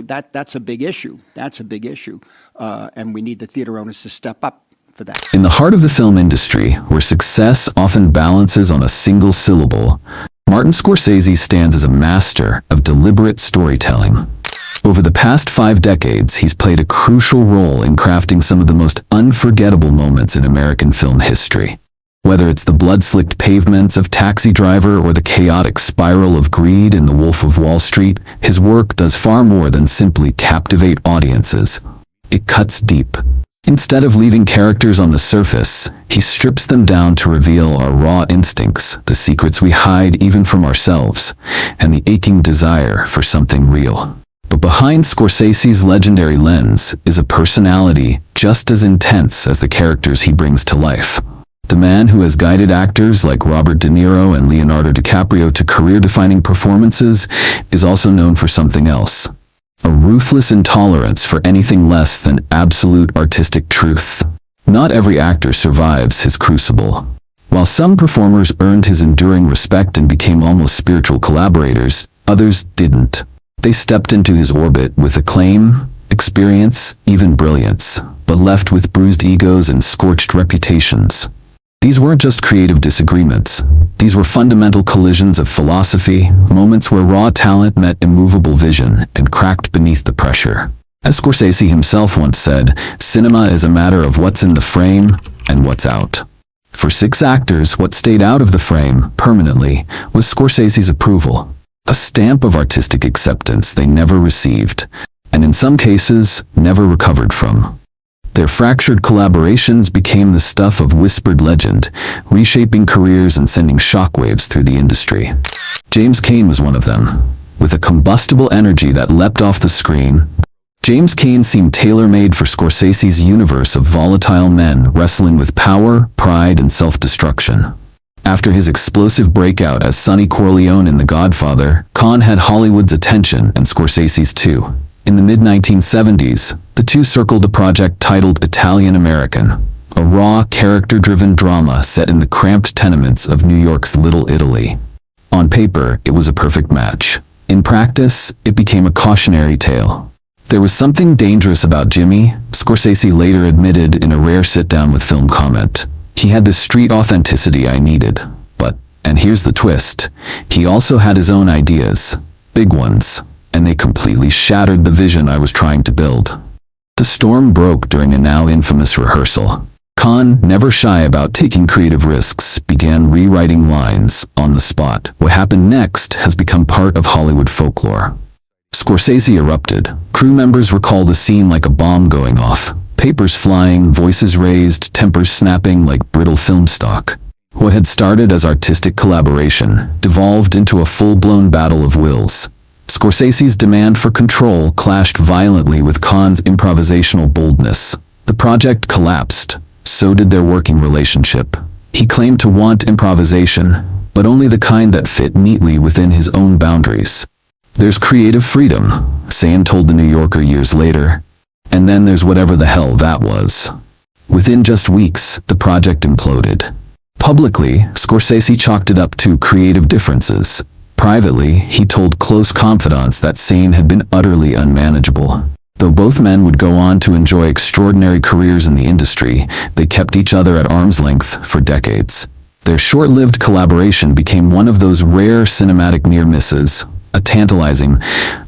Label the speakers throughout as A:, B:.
A: that's a big issue. That's a big issue. And we need the theater owners to step up for that.
B: In the heart of the film industry, where success often balances on a single syllable, Martin Scorsese stands as a master of deliberate storytelling. Over the past 5 decades, he's played a crucial role in crafting some of the most unforgettable moments in American film history. Whether it's the blood-slicked pavements of Taxi Driver or the chaotic spiral of greed in The Wolf of Wall Street, his work does far more than simply captivate audiences. It cuts deep. Instead of leaving characters on the surface, he strips them down to reveal our raw instincts, the secrets we hide even from ourselves, and the aching desire for something real. But behind Scorsese's legendary lens is a personality just as intense as the characters he brings to life. The man who has guided actors like Robert De Niro and Leonardo DiCaprio to career-defining performances is also known for something else: a ruthless intolerance for anything less than absolute artistic truth. Not every actor survives his crucible. While some performers earned his enduring respect and became almost spiritual collaborators, others didn't. They stepped into his orbit with acclaim, experience, even brilliance, but left with bruised egos and scorched reputations. These weren't just creative disagreements. These were fundamental collisions of philosophy, moments where raw talent met immovable vision and cracked beneath the pressure. As Scorsese himself once said, cinema is a matter of what's in the frame and what's out. For 6 actors, what stayed out of the frame, permanently, was Scorsese's approval. A stamp of artistic acceptance they never received, and in some cases, never recovered from. Their fractured collaborations became the stuff of whispered legend, reshaping careers and sending shockwaves through the industry. James Cain was one of them. With a combustible energy that leapt off the screen, James Cain seemed tailor-made for Scorsese's universe of volatile men wrestling with power, pride, and self-destruction. After his explosive breakout as Sonny Corleone in The Godfather, Cain had Hollywood's attention and Scorsese's too. In the mid-1970s, the two circled a project titled Italian American, a raw, character-driven drama set in the cramped tenements of New York's Little Italy. On paper, it was a perfect match. In practice, it became a cautionary tale. There was something dangerous about Jimmy, Scorsese later admitted in a rare sit-down with Film comment. He had the street authenticity I needed, but, and here's the twist, he also had his own ideas, big ones, and they completely shattered the vision I was trying to build. The storm broke during a now infamous rehearsal. Cain, never shy about taking creative risks, began rewriting lines on the spot. What happened next has become part of Hollywood folklore. Scorsese erupted. Crew members recall the scene like a bomb going off. Papers flying, voices raised, tempers snapping like brittle film stock. What had started as artistic collaboration devolved into a full-blown battle of wills. Scorsese's demand for control clashed violently with Cain's improvisational boldness. The project collapsed. So did their working relationship. He claimed to want improvisation, but only the kind that fit neatly within his own boundaries. There's creative freedom, Sayan told The New Yorker years later, and then there's whatever the hell that was. Within just weeks, the project imploded. Publicly, Scorsese chalked it up to creative differences. Privately, he told close confidants that Sayan had been utterly unmanageable. Though both men would go on to enjoy extraordinary careers in the industry, they kept each other at arm's length for decades. Their short-lived collaboration became one of those rare cinematic near misses, a tantalizing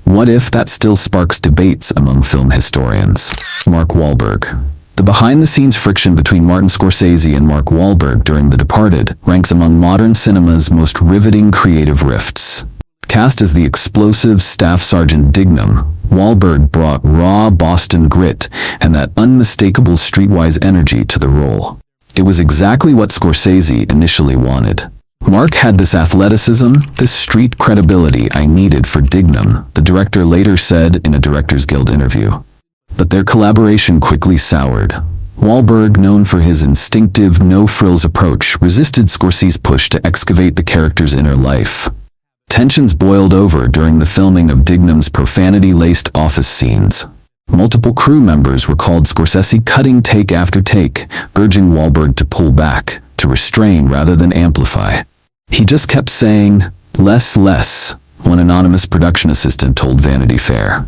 B: what if that still sparks debates among film historians. Mark Wahlberg. The behind-the-scenes friction between Martin Scorsese and Mark Wahlberg during The Departed ranks among modern cinema's most riveting creative rifts. Cast as the explosive Staff Sergeant Dignam, Wahlberg brought raw Boston grit and that unmistakable streetwise energy to the role. It was exactly what Scorsese initially wanted. Mark had this athleticism, this street credibility I needed for Dignam, the director later said in a Directors Guild interview. But their collaboration quickly soured. Wahlberg, known for his instinctive, no-frills approach, resisted Scorsese's push to excavate the character's inner life. Tensions boiled over during the filming of Dignam's profanity-laced office scenes. Multiple crew members recalled Scorsese cutting take after take, urging Wahlberg to pull back, to restrain rather than amplify. He just kept saying, less, one anonymous production assistant told Vanity Fair.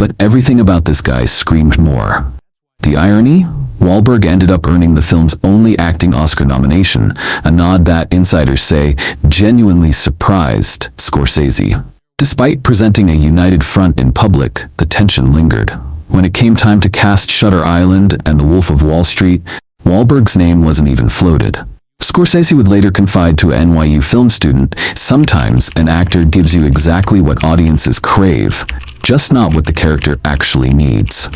B: But everything about this guy screamed more. The irony? Wahlberg ended up earning the film's only acting Oscar nomination, a nod that, insiders say, genuinely surprised Scorsese. Despite presenting a united front in public, the tension lingered. When it came time to cast Shutter Island and The Wolf of Wall Street, Wahlberg's name wasn't even floated. Scorsese would later confide to a NYU film student, "Sometimes an actor gives you exactly what audiences crave, just not what the character actually needs."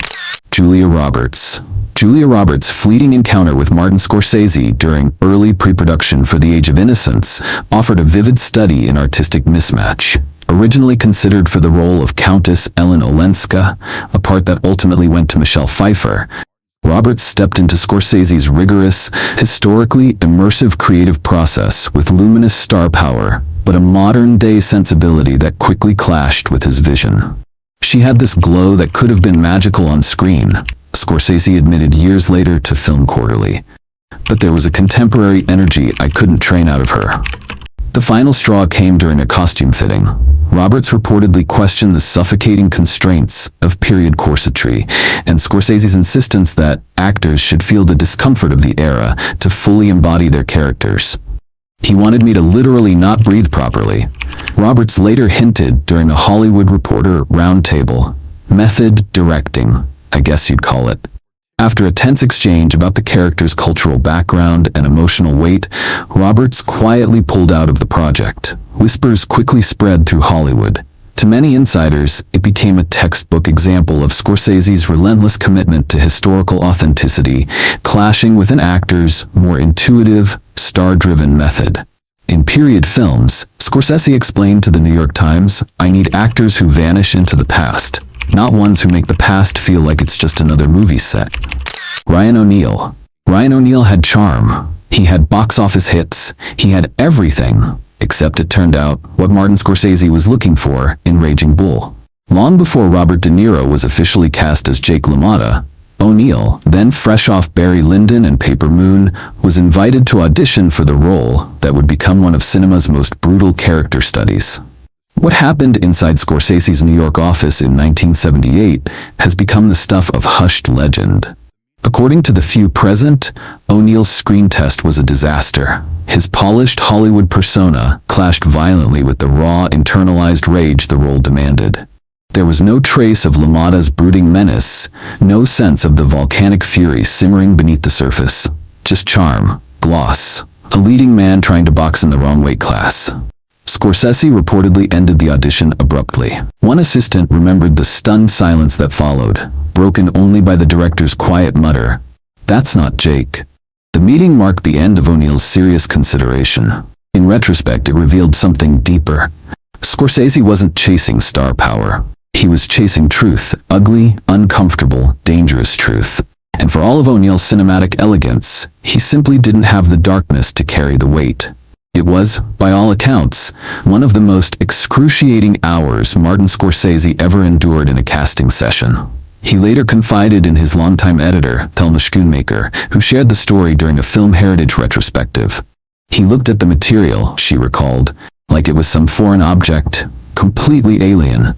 B: Julia Roberts. Julia Roberts' fleeting encounter with Martin Scorsese during early pre-production for The Age of Innocence offered a vivid study in artistic mismatch. Originally considered for the role of Countess Ellen Olenska, a part that ultimately went to Michelle Pfeiffer, Roberts stepped into Scorsese's rigorous, historically immersive creative process with luminous star power, but a modern-day sensibility that quickly clashed with his vision. She had this glow that could have been magical on screen, Scorsese admitted years later to Film Quarterly. But there was a contemporary energy I couldn't train out of her. The final straw came during a costume fitting. Roberts reportedly questioned the suffocating constraints of period corsetry and Scorsese's insistence that actors should feel the discomfort of the era to fully embody their characters. "He wanted me to literally not breathe properly," Roberts later hinted during a Hollywood Reporter roundtable. Method directing, I guess you'd call it. After a tense exchange about the character's cultural background and emotional weight, Roberts quietly pulled out of the project. Whispers quickly spread through Hollywood. To many insiders, it became a textbook example of Scorsese's relentless commitment to historical authenticity, clashing with an actor's more intuitive, star-driven method. In period films, Scorsese explained to the New York Times, "I need actors who vanish into the past, not ones who make the past feel like it's just another movie set." Ryan O'Neal. Ryan O'Neal had charm. He had box office hits. He had everything, except it turned out what Martin Scorsese was looking for in Raging Bull. Long before Robert De Niro was officially cast as Jake LaMotta, O'Neal, then fresh off Barry Lyndon and Paper Moon, was invited to audition for the role that would become one of cinema's most brutal character studies. What happened inside Scorsese's New York office in 1978 has become the stuff of hushed legend. According to the few present, O'Neal's screen test was a disaster. His polished Hollywood persona clashed violently with the raw, internalized rage the role demanded. There was no trace of LaMotta's brooding menace, no sense of the volcanic fury simmering beneath the surface. Just charm, gloss, a leading man trying to box in the wrong weight class. Scorsese reportedly ended the audition abruptly. One assistant remembered the stunned silence that followed, broken only by the director's quiet mutter, "That's not Jake." The meeting marked the end of O'Neal's serious consideration. In retrospect, it revealed something deeper. Scorsese wasn't chasing star power. He was chasing truth, ugly, uncomfortable, dangerous truth. And for all of O'Neal's cinematic elegance, he simply didn't have the darkness to carry the weight. It was, by all accounts, one of the most excruciating hours Martin Scorsese ever endured in a casting session. He later confided in his longtime editor, Thelma Schoonmaker, who shared the story during a Film Heritage retrospective. "He looked at the material," she recalled, "like it was some foreign object, completely alien."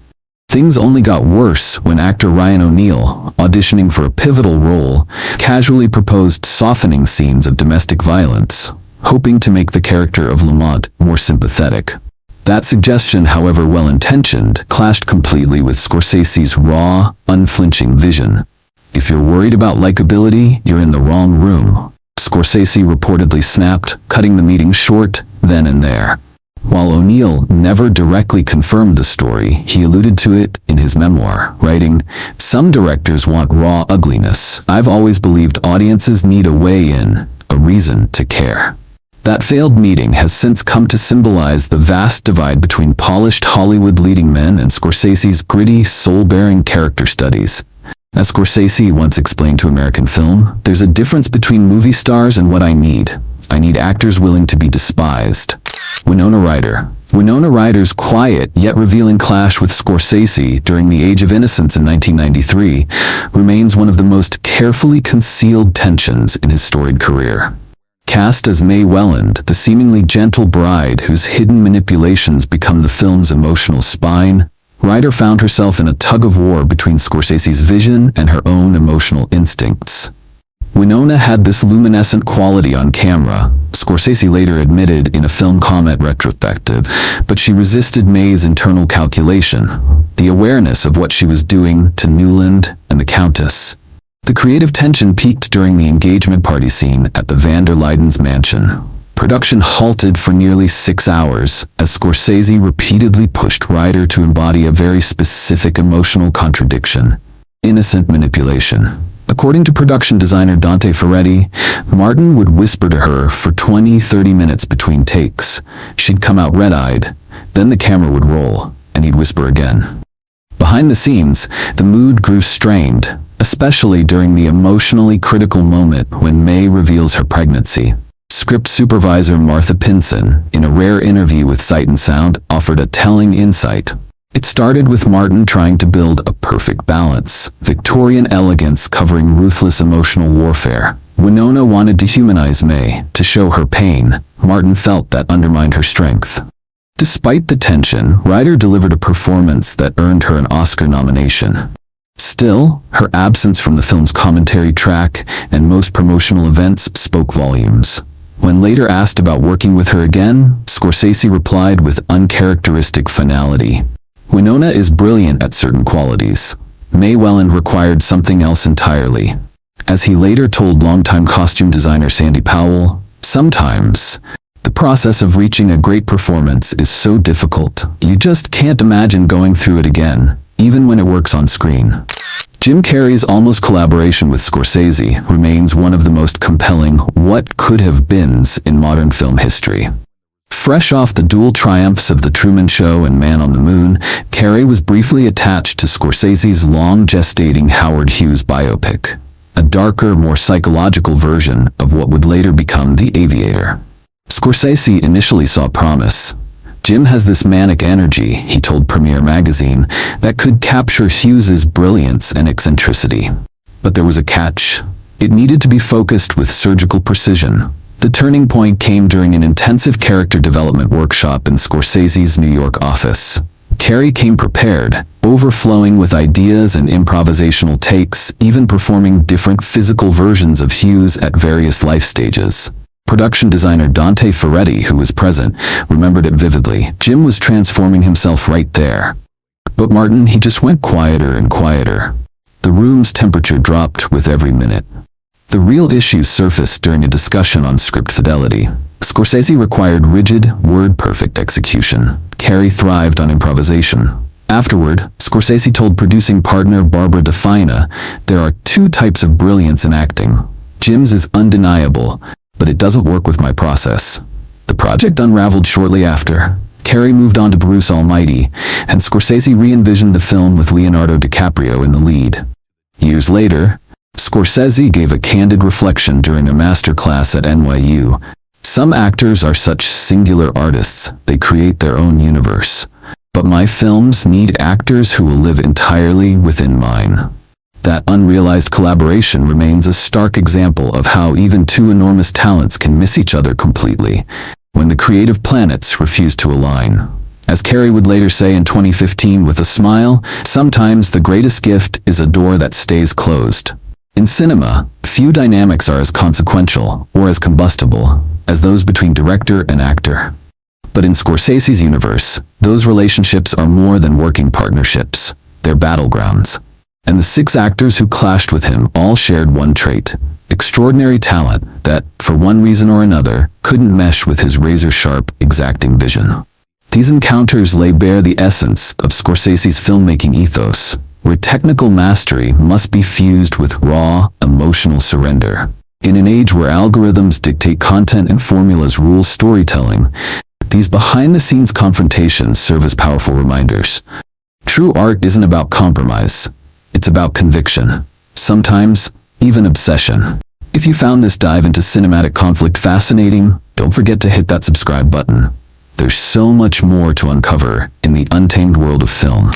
B: Things only got worse when actor Ryan O'Neal, auditioning for a pivotal role, casually proposed softening scenes of domestic violence, hoping to make the character of Lamont more sympathetic. That suggestion, however well-intentioned, clashed completely with Scorsese's raw, unflinching vision. "If you're worried about likability, you're in the wrong room," Scorsese reportedly snapped, cutting the meeting short then and there. While O'Neal never directly confirmed the story, he alluded to it in his memoir, writing, "Some directors want raw ugliness. I've always believed audiences need a way in, a reason to care." That failed meeting has since come to symbolize the vast divide between polished Hollywood leading men and Scorsese's gritty, soul-bearing character studies. As Scorsese once explained to American Film, "There's a difference between movie stars and what I need. I need actors willing to be despised." Winona Ryder. Winona Ryder's quiet yet revealing clash with Scorsese during The Age of Innocence in 1993 remains one of the most carefully concealed tensions in his storied career. Cast as Mae Welland, the seemingly gentle bride whose hidden manipulations become the film's emotional spine, Ryder found herself in a tug-of-war between Scorsese's vision and her own emotional instincts. Winona had this luminescent quality on camera, Scorsese later admitted in a film comment retrospective, but she resisted May's internal calculation, the awareness of what she was doing to Newland and the Countess. The creative tension peaked during the engagement party scene at the van der Luyden's mansion. Production halted for nearly 6 hours as Scorsese repeatedly pushed Ryder to embody a very specific emotional contradiction: innocent manipulation. According to production designer Dante Ferretti, Martin would whisper to her for 20-30 minutes between takes. She'd come out red-eyed, then the camera would roll, and he'd whisper again. Behind the scenes, the mood grew strained, especially during the emotionally critical moment when May reveals her pregnancy. Script supervisor Martha Pinson, in a rare interview with Sight and Sound, offered a telling insight. It started with Martin trying to build a perfect balance, Victorian elegance covering ruthless emotional warfare. Winona wanted to humanize May, to show her pain. Martin felt that undermined her strength. Despite the tension, Ryder delivered a performance that earned her an Oscar nomination. Still, her absence from the film's commentary track and most promotional events spoke volumes. When later asked about working with her again, Scorsese replied with uncharacteristic finality. Winona is brilliant at certain qualities. May Welland required something else entirely. As he later told longtime costume designer Sandy Powell, sometimes the process of reaching a great performance is so difficult, you just can't imagine going through it again, even when it works on screen. Jim Carrey's almost collaboration with Scorsese remains one of the most compelling what could have beens in modern film history. Fresh off the dual triumphs of The Truman Show and Man on the Moon, Carrey was briefly attached to Scorsese's long-gestating Howard Hughes biopic, a darker, more psychological version of what would later become The Aviator. Scorsese initially saw promise. Jim has this manic energy, he told Premiere magazine, that could capture Hughes's brilliance and eccentricity. But there was a catch. It needed to be focused with surgical precision. The turning point came during an intensive character development workshop in Scorsese's New York office. Carrey came prepared, overflowing with ideas and improvisational takes, even performing different physical versions of Hughes at various life stages. Production designer Dante Ferretti, who was present, remembered it vividly. Jim was transforming himself right there. But Martin, he just went quieter and quieter. The room's temperature dropped with every minute. The real issues surfaced during a discussion on script fidelity. Scorsese required rigid, word-perfect execution. Carrey thrived on improvisation. Afterward, Scorsese told producing partner Barbara DeFina, "There are two types of brilliance in acting. Jim's is undeniable, but it doesn't work with my process." The project unraveled shortly after. Carrey moved on to Bruce Almighty, and Scorsese re-envisioned the film with Leonardo DiCaprio in the lead. Years later, Scorsese gave a candid reflection during a masterclass at NYU. "Some actors are such singular artists, they create their own universe. But my films need actors who will live entirely within mine." That unrealized collaboration remains a stark example of how even two enormous talents can miss each other completely, when the creative planets refuse to align. As Carrey would later say in 2015 with a smile, "Sometimes the greatest gift is a door that stays closed." In cinema, few dynamics are as consequential, or as combustible, as those between director and actor. But in Scorsese's universe, those relationships are more than working partnerships. They're battlegrounds. And the 6 actors who clashed with him all shared one trait: extraordinary talent that, for one reason or another, couldn't mesh with his razor-sharp, exacting vision. These encounters lay bare the essence of Scorsese's filmmaking ethos, where technical mastery must be fused with raw, emotional surrender. In an age where algorithms dictate content and formulas rule storytelling, these behind-the-scenes confrontations serve as powerful reminders. True art isn't about compromise. It's about conviction. Sometimes, even obsession. If you found this dive into cinematic conflict fascinating, don't forget to hit that subscribe button. There's so much more to uncover in the untamed world of film.